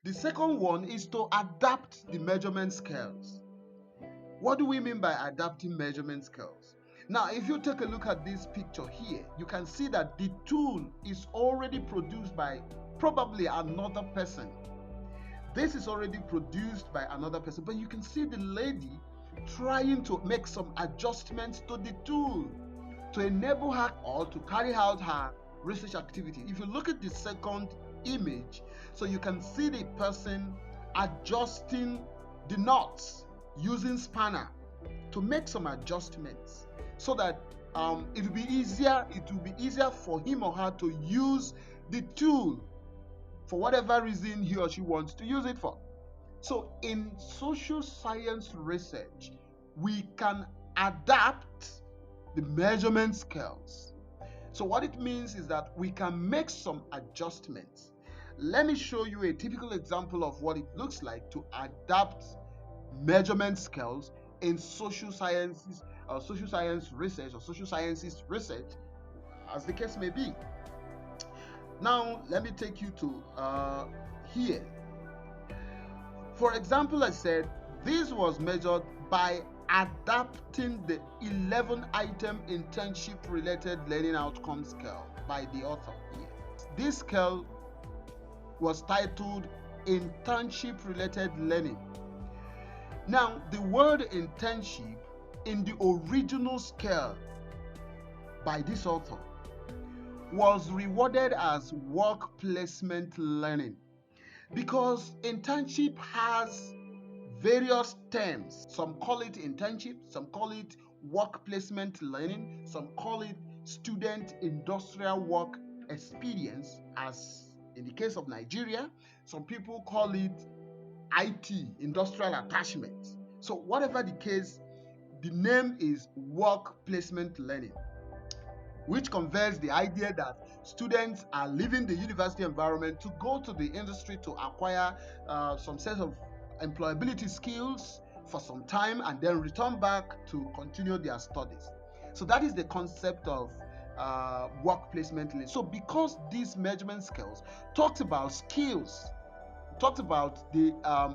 The second one is to adapt the measurement scales. What do we mean by adapting measurement scales? Now, if you take a look at this picture here, you can see that the tool is already produced by probably another person. This is already produced by another person, but you can see the lady trying to make some adjustments to the tool to enable her or to carry out her research activity. If you look at the second image, so you can see the person adjusting the knots using spanner to make some adjustments so that it will be easier for him or her to use the tool for whatever reason he or she wants to use it for. So in social science research, we can adapt the measurement scales. So what it means is that we can make some adjustments. Let me show you a typical example of what it looks like to adapt measurement scales in social sciences, or social science research, or social sciences research, as the case may be. Now, let me take you to here. For example, I said this was measured by adapting the 11-item internship-related learning outcome scale by the author here. This scale was titled Internship-Related Learning. Now, the word internship in the original scale by this author was rewarded as work placement learning, because internship has various terms. Some call it internship, some call it work placement learning, some call it student industrial work experience, as in the case of Nigeria. Some people call it IT, industrial attachment. So whatever the case, the name is work placement learning, which conveys the idea that students are leaving the university environment to go to the industry to acquire some set of employability skills for some time and then return back to continue their studies. So that is the concept of work placement learning. So because these measurement scales talks about skills, talks about the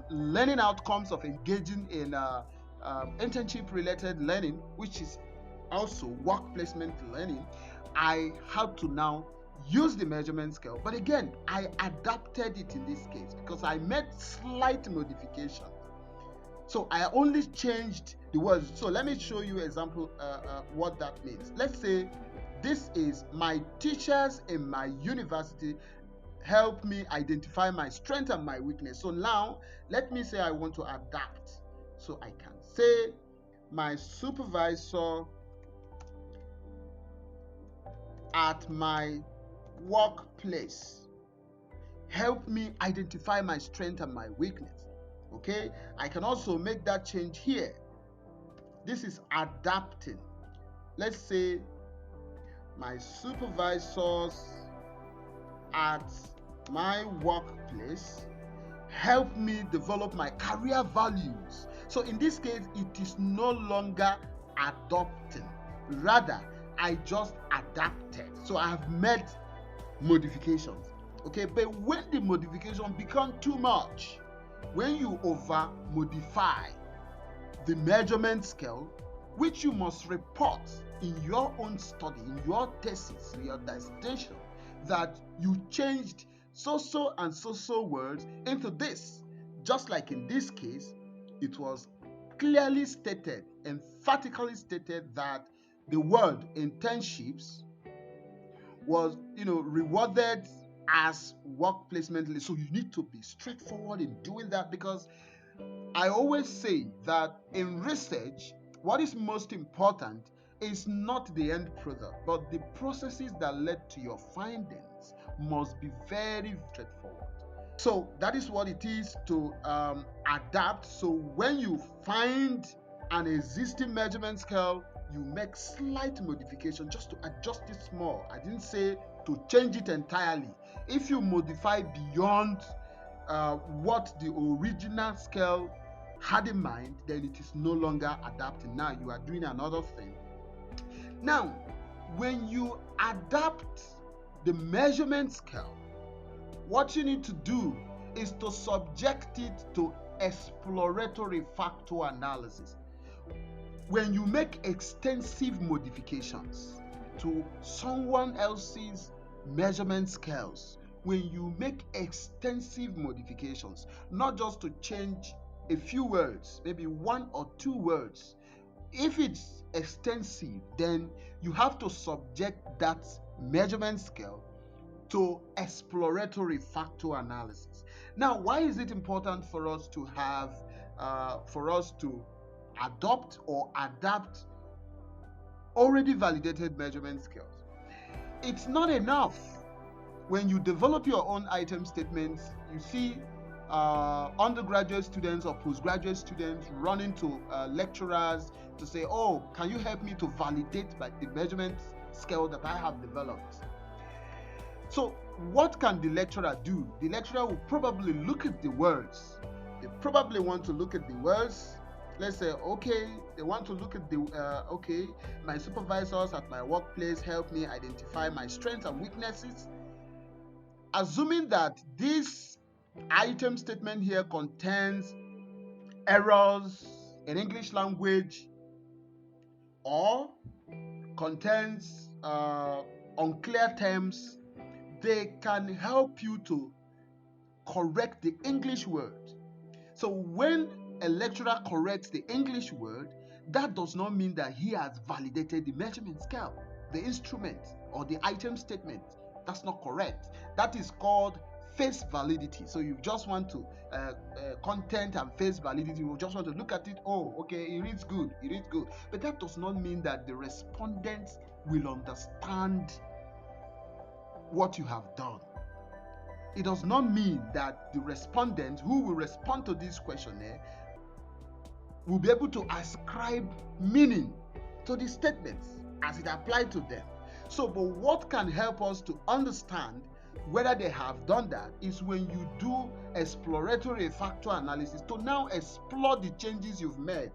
learning outcomes of engaging in internship related learning, which is also work placement learning, I had to now use the measurement scale. But again, I adapted it in this case because I made slight modifications. So I only changed the words. So let me show you example what that means. Let's say this is my teachers in my university help me identify my strength and my weakness. So now let me say I want to adapt. So I can say my supervisor at my workplace help me identify my strength and my weakness. Okay, I can also make that change here. This is adapting. Let's say my supervisors at my workplace help me develop my career values. So in this case, it is no longer adopting, rather I just adapted. So I have made modifications. Okay, but when the modification becomes too much, when you over modify the measurement scale, which you must report in your own study, in your thesis, in your dissertation, that you changed so and so words into this. Just like in this case, it was clearly stated, emphatically stated, that the word internships was, rewarded as work placement. So you need to be straightforward in doing that, because I always say that in research, what is most important is not the end product, but the processes that led to your findings must be very straightforward. So that is what it is to adapt. So when you find an existing measurement scale, you make slight modification just to adjust it small. I didn't say to change it entirely. If you modify beyond what the original scale had in mind, then it is no longer adapting. Now you are doing another thing. Now, when you adapt the measurement scale, what you need to do is to subject it to exploratory factor analysis. When you make extensive modifications to someone else's measurement scales, when you make extensive modifications, not just to change a few words, maybe one or two words, if it's extensive, then you have to subject that measurement scale to exploratory factor analysis. Now, why is it important for us to have, for us to adopt or adapt already validated measurement scales? It's not enough when you develop your own item statements. You see undergraduate students or postgraduate students running to lecturers to say, oh, can you help me to validate by the measurement scale that I have developed? So what can the lecturer do? The lecturer will probably look at the words. They probably want to look at the words. Let's say, okay, they want to look at the, okay, my supervisors at my workplace help me identify my strengths and weaknesses. Assuming that this item statement here contains errors in English language or contains unclear terms, they can help you to correct the English word. So when a lecturer corrects the English word, that does not mean that he has validated the measurement scale, the instrument, or the item statement. That's not correct. That is called face validity. So you just want to content and face validity. You just want to look at it. Oh, okay, it reads good. It reads good. But that does not mean that the respondents will understand what you have done. It does not mean that the respondent who will respond to this questionnaire will be able to ascribe meaning to the statements as it applied to them. So, but what can help us to understand whether they have done that is when you do exploratory factor analysis to now explore the changes you've made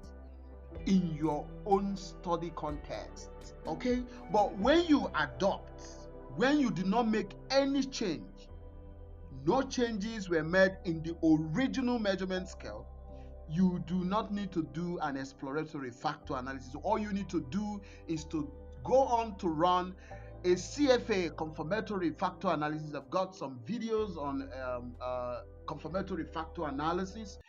in your own study context. Okay? But when you adopt, when you do not make any change, no changes were made in the original measurement scale, you do not need to do an exploratory factor analysis. All you need to do is to go on to run a CFA confirmatory factor analysis. I've got some videos on confirmatory factor analysis.